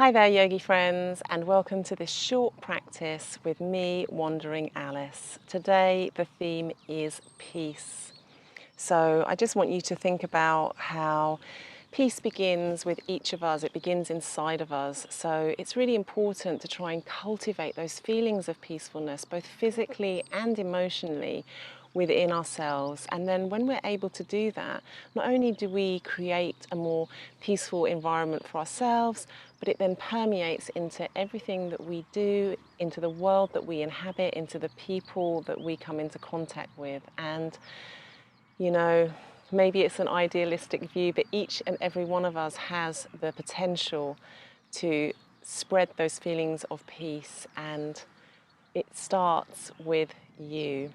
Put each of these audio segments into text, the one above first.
Hi there, yogi friends, and welcome to this short practice with me, Wandering Alice. Today, the theme is peace. So, I just want you to think about how peace begins with each of us, it begins inside of us. So, it's really important to try and cultivate those feelings of peacefulness, both physically and emotionally, within ourselves. And then when we're able to do that, not only do we create a more peaceful environment for ourselves, but it then permeates into everything that we do, into the world that we inhabit, into the people that we come into contact with. And maybe it's an idealistic view, but each and every one of us has the potential to spread those feelings of peace, and it starts with you.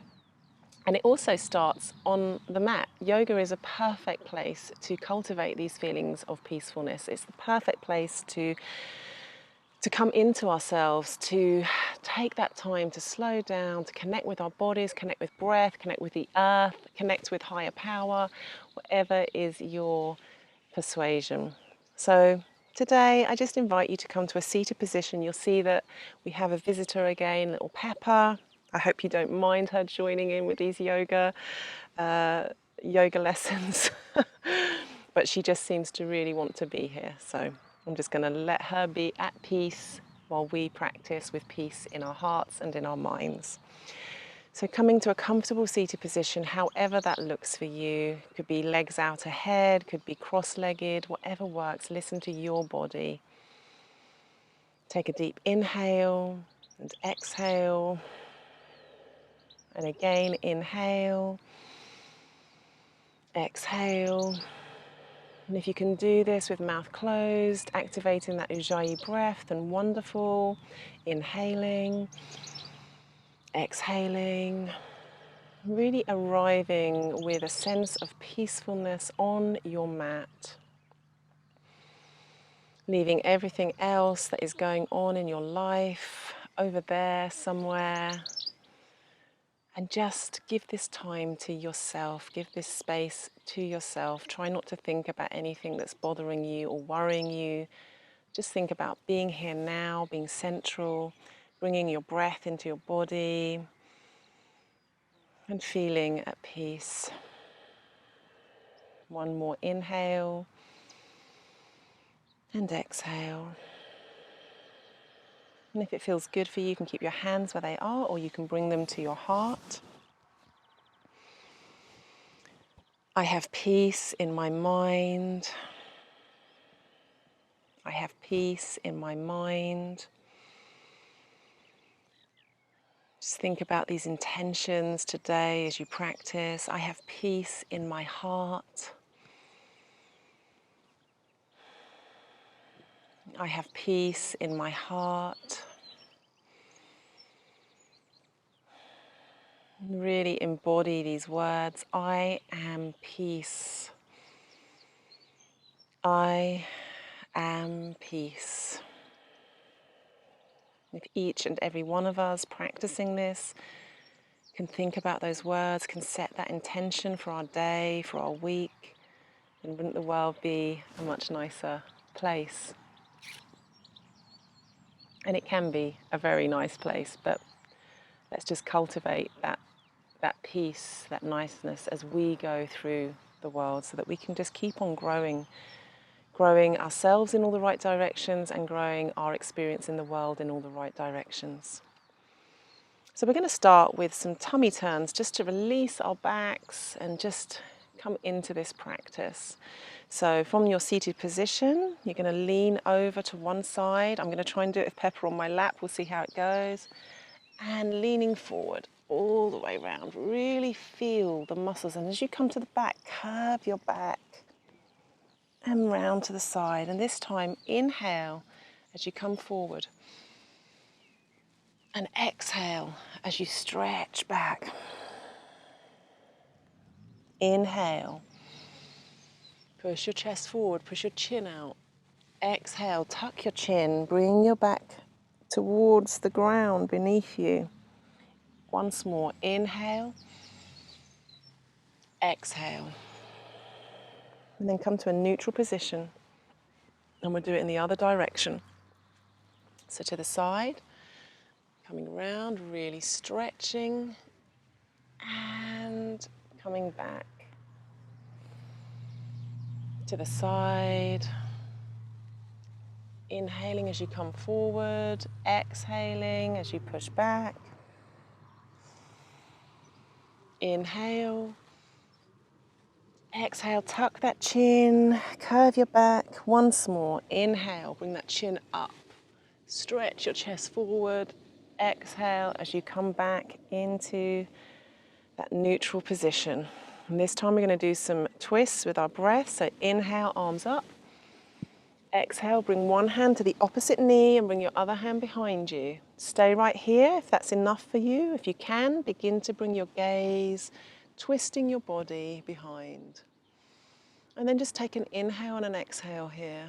And it also starts on the mat. Yoga is a perfect place to cultivate these feelings of peacefulness. It's the perfect place to come into ourselves, to take that time to slow down, to connect with our bodies, connect with breath, connect with the earth, connect with higher power, whatever is your persuasion. So today I just invite you to come to a seated position. You'll see that we have a visitor again, little Pepper. I hope you don't mind her joining in with these yoga lessons. But she just seems to really want to be here. So I'm just going to let her be at peace while we practice with peace in our hearts and in our minds. So coming to a comfortable seated position, however that looks for you, could be legs out ahead, could be cross-legged, whatever works. Listen to your body. Take a deep inhale and exhale. And again, inhale, exhale. And if you can do this with mouth closed, activating that ujjayi breath, then wonderful. Inhaling, exhaling, really arriving with a sense of peacefulness on your mat. Leaving everything else that is going on in your life over there somewhere. And just give this time to yourself, give this space to yourself. Try not to think about anything that's bothering you or worrying you. Just think about being here now, being central, bringing your breath into your body and feeling at peace. One more inhale and exhale. And if it feels good for you, you can keep your hands where they are, or you can bring them to your heart. I have peace in my mind. I have peace in my mind. Just think about these intentions today as you practice. I have peace in my heart. I have peace in my heart. Really embody these words. I am peace. I am peace. If each and every one of us practicing this can think about those words, can set that intention for our day, for our week, then wouldn't the world be a much nicer place? And it can be a very nice place, but let's just cultivate that peace, that niceness as we go through the world so that we can just keep on growing ourselves in all the right directions and growing our experience in the world in all the right directions. So we're going to start with some tummy turns just to release our backs and just come into this practice. So from your seated position, you're going to lean over to one side. I'm going to try and do it with Pepper on my lap. We'll see how it goes. And leaning forward all the way around. Really feel the muscles. And as you come to the back, curve your back and round to the side. And this time, inhale as you come forward. And exhale as you stretch back. Inhale. Push your chest forward, push your chin out. Exhale, tuck your chin, bring your back towards the ground beneath you. Once more, inhale. Exhale. And then come to a neutral position. And we'll do it in the other direction. So to the side, coming around, really stretching, and coming back. To the side, inhaling as you come forward, exhaling as you push back. Inhale. Exhale, tuck that chin, curve your back. Once more, inhale, bring that chin up. Stretch your chest forward. Exhale as you come back into that neutral position. And this time we're going to do some twists with our breath. So inhale, arms up. Exhale, bring one hand to the opposite knee and bring your other hand behind you. Stay right here if that's enough for you. If you can, begin to bring your gaze, twisting your body behind. And then just take an inhale and an exhale here.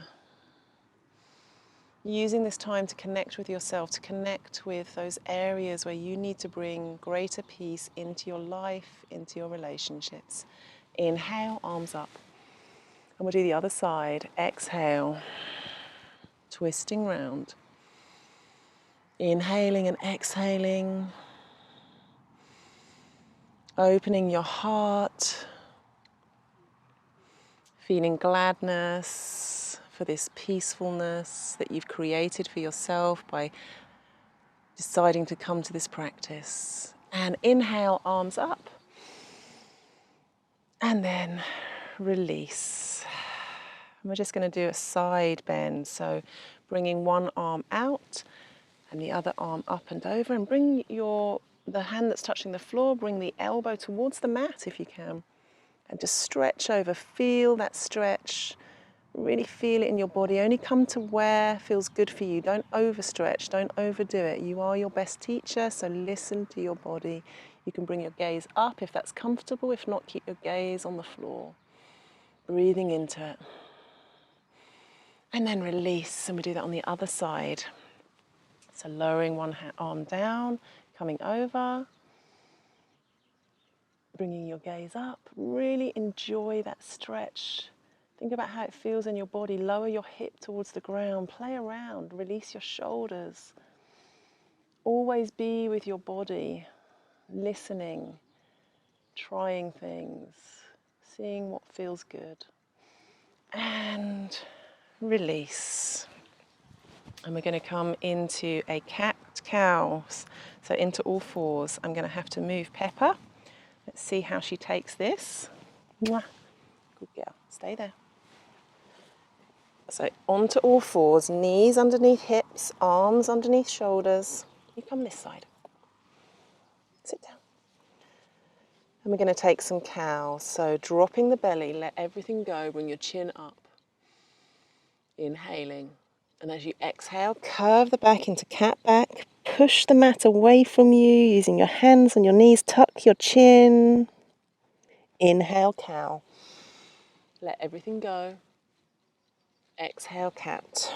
Using this time to connect with yourself, to connect with those areas where you need to bring greater peace into your life, into your relationships. Inhale, arms up. And we'll do the other side. Exhale, twisting round. Inhaling and exhaling. Opening your heart. Feeling gladness for this peacefulness that you've created for yourself by deciding to come to this practice. And inhale, arms up. And then release. And we're just going to do a side bend. So bringing one arm out and the other arm up and over. And bring the hand that's touching the floor, bring the elbow towards the mat if you can. And just stretch over, feel that stretch, really feel it in your body. Only come to where feels good for you. Don't overstretch, don't overdo it. You are your best teacher, so listen to your body. You can bring your gaze up if that's comfortable. If not, keep your gaze on the floor. Breathing into it. And then release, and we do that on the other side. So lowering one arm down, coming over. Bringing your gaze up, really enjoy that stretch. Think about how it feels in your body. Lower your hip towards the ground, play around, release your shoulders. Always be with your body, listening, trying things, seeing what feels good. And release. And we're going to come into a cat-cow, so into all fours. I'm going to have to move Pepper. Let's see how she takes this. Mwah. Good girl. Stay there. So onto all fours, knees underneath hips, arms underneath shoulders. You come this side. Sit down. And we're going to take some cows. So dropping the belly, let everything go, bring your chin up. Inhaling. And as you exhale, curve the back into cat back. Push the mat away from you using your hands on your knees. Tuck your chin. Inhale, cow. Let everything go. Exhale, cat.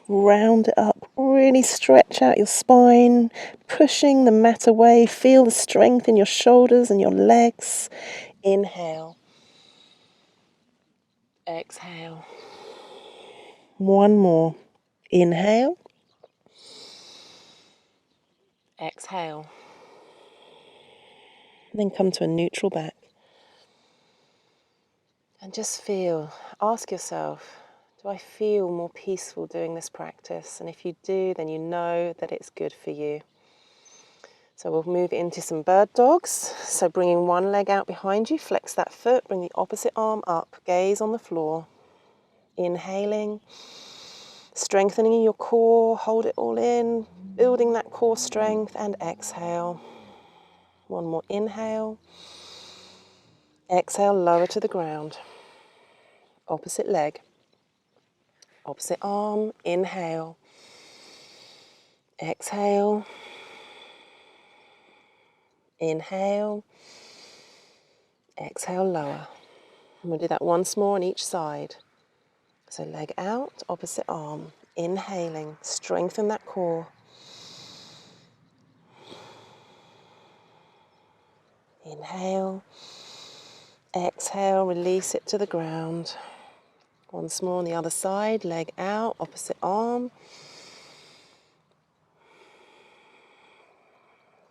Round it up. Really stretch out your spine. Pushing the mat away. Feel the strength in your shoulders and your legs. Inhale. Exhale. One more. Inhale. Exhale. And then come to a neutral back. And just feel, ask yourself, do I feel more peaceful doing this practice? And if you do, then you know that it's good for you. So we'll move into some bird dogs. So bringing one leg out behind you, flex that foot, bring the opposite arm up, gaze on the floor. Inhaling, strengthening your core, hold it all in, building that core strength, and exhale. One more inhale. Exhale, lower to the ground. Opposite leg. Opposite arm, inhale. Exhale. Inhale. Exhale, lower. And we'll do that once more on each side. So leg out, opposite arm. Inhaling, strengthen that core. Inhale. Exhale, release it to the ground. Once more on the other side, leg out, opposite arm.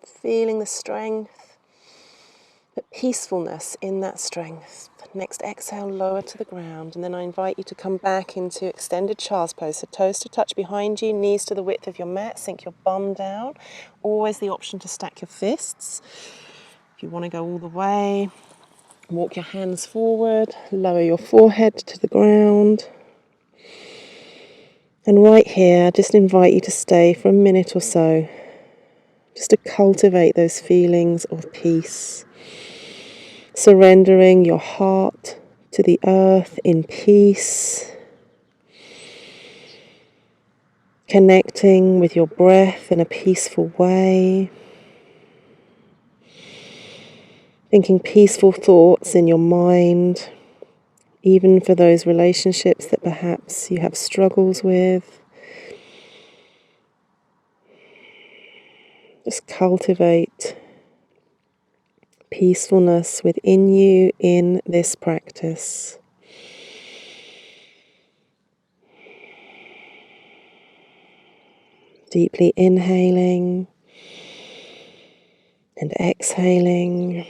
feeling the strength, but peacefulness in that strength. Next exhale, lower to the ground, and then I invite you to come back into extended child's pose. So toes to touch behind you, knees to the width of your mat, sink your bum down. Always the option to stack your fists. If you want to go all the way, walk your hands forward, lower your forehead to the ground. And right here, I just invite you to stay for a minute or so, just to cultivate those feelings of peace. Surrendering your heart to the earth in peace. Connecting with your breath in a peaceful way. Thinking peaceful thoughts in your mind, even for those relationships that perhaps you have struggles with. Just cultivate peacefulness within you in this practice. Deeply inhaling and exhaling.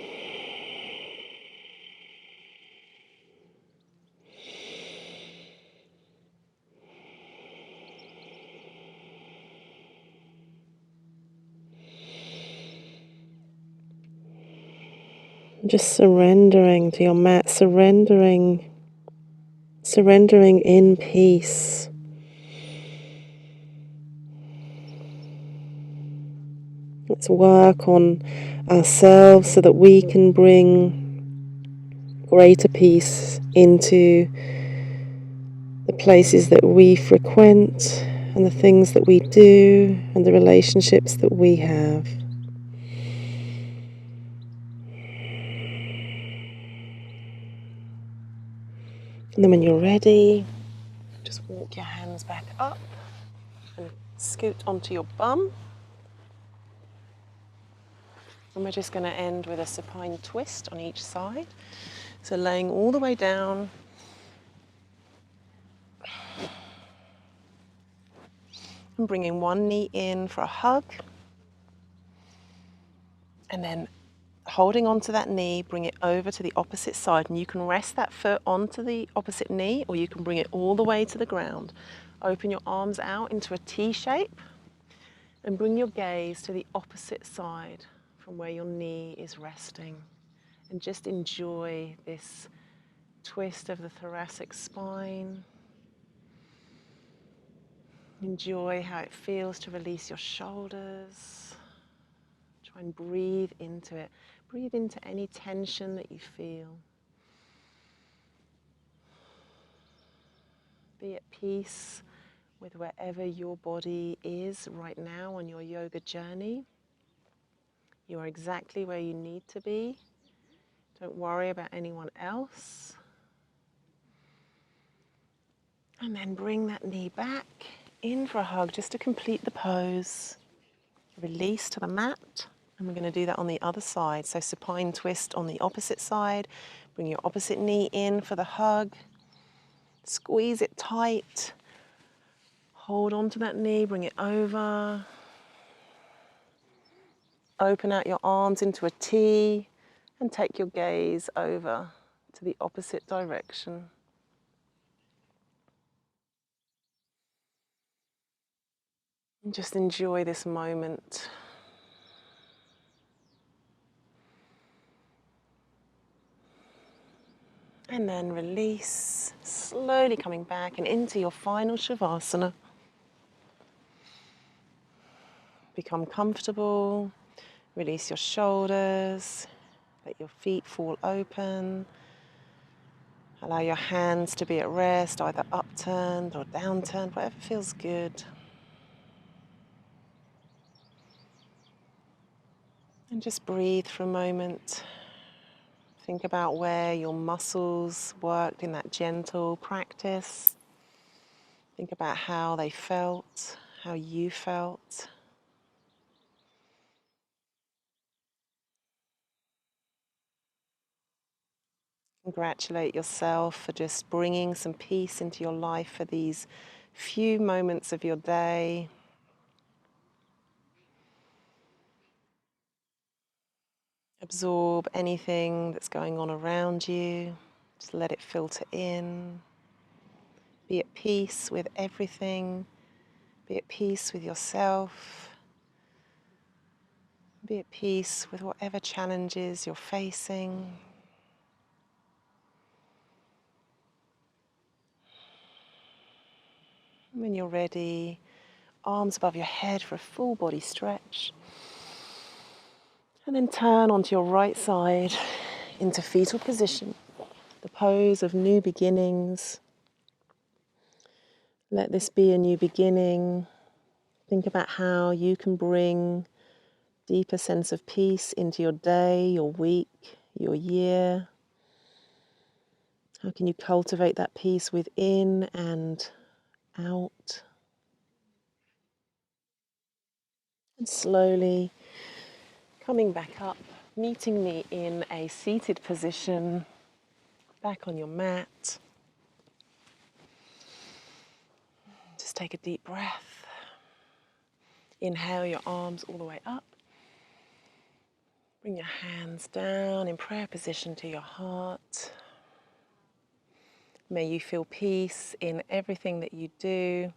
Just surrendering to your mat, surrendering in peace. Let's work on ourselves so that we can bring greater peace into the places that we frequent and the things that we do and the relationships that we have. And then when you're ready, just walk your hands back up and scoot onto your bum. And we're just going to end with a supine twist on each side. So laying all the way down. And bringing one knee in for a hug. And then holding onto that knee, bring it over to the opposite side. And you can rest that foot onto the opposite knee, or you can bring it all the way to the ground. Open your arms out into a T shape. And bring your gaze to the opposite side from where your knee is resting. And just enjoy this twist of the thoracic spine. Enjoy how it feels to release your shoulders. Try and breathe into it. Breathe into any tension that you feel. Be at peace with wherever your body is right now on your yoga journey. You are exactly where you need to be. Don't worry about anyone else. And then bring that knee back in for a hug just to complete the pose. Release to the mat. And we're going to do that on the other side. So supine twist on the opposite side. Bring your opposite knee in for the hug. Squeeze it tight. Hold on to that knee, bring it over. Open out your arms into a T and take your gaze over to the opposite direction. And just enjoy this moment. And then release, slowly coming back and into your final Shavasana. Become comfortable, release your shoulders, let your feet fall open. Allow your hands to be at rest, either upturned or downturned, whatever feels good. And just breathe for a moment. Think about where your muscles worked in that gentle practice. Think about how they felt, how you felt. Congratulate yourself for just bringing some peace into your life for these few moments of your day. Absorb anything that's going on around you. Just let it filter in. Be at peace with everything. Be at peace with yourself. Be at peace with whatever challenges you're facing. When you're ready, arms above your head for a full body stretch. And then turn onto your right side into fetal position, the pose of new beginnings. Let this be a new beginning. Think about how you can bring deeper sense of peace into your day, your week, your year. How can you cultivate that peace within and out? And slowly coming back up, meeting me in a seated position, back on your mat. Just take a deep breath. Inhale your arms all the way up. Bring your hands down in prayer position to your heart. May you feel peace in everything that you do.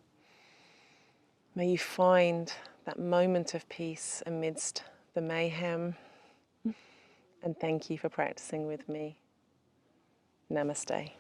May you find that moment of peace amidst the mayhem. And thank you for practicing with me. Namaste.